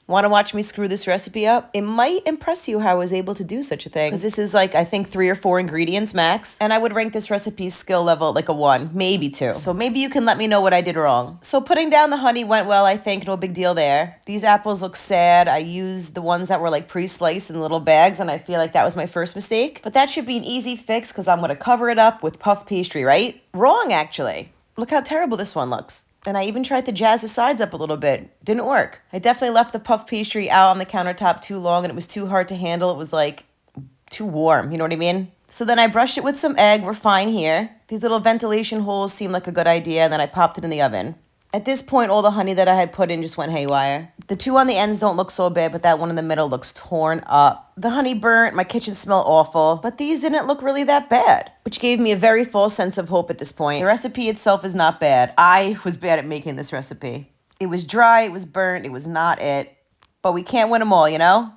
Want to watch me screw this recipe up? It might impress you how I was able to do such a thing. Because this is like, I think 3 or 4 ingredients max. And I would rank this recipe's skill level like a 1, maybe 2. So maybe you can let me know what I did wrong. So putting down the honey went well, I think. No big deal there. These apples look sad. I used the ones that were like pre-sliced in little bags, and I feel like that was my first mistake. But that should be an easy fix because I'm going to cover it up with puff pastry, right? Wrong, actually. Look how terrible this one looks. And I even tried to jazz the sides up a little bit. Didn't work. I definitely left the puff pastry out on the countertop too long, and it was too hard to handle. It was like too warm, you know what I mean? So then I brushed it with some egg. We're fine here. These little ventilation holes seemed like a good idea, and then I popped it in the oven. At this point, all the honey that I had put in just went haywire. The 2 on the ends don't look so bad, but that one in the middle looks torn up. The honey burnt, my kitchen smelled awful, but these didn't look really that bad, which gave me a very false sense of hope at this point. The recipe itself is not bad. I was bad at making this recipe. It was dry, it was burnt, it was not it. But we can't win them all, you know?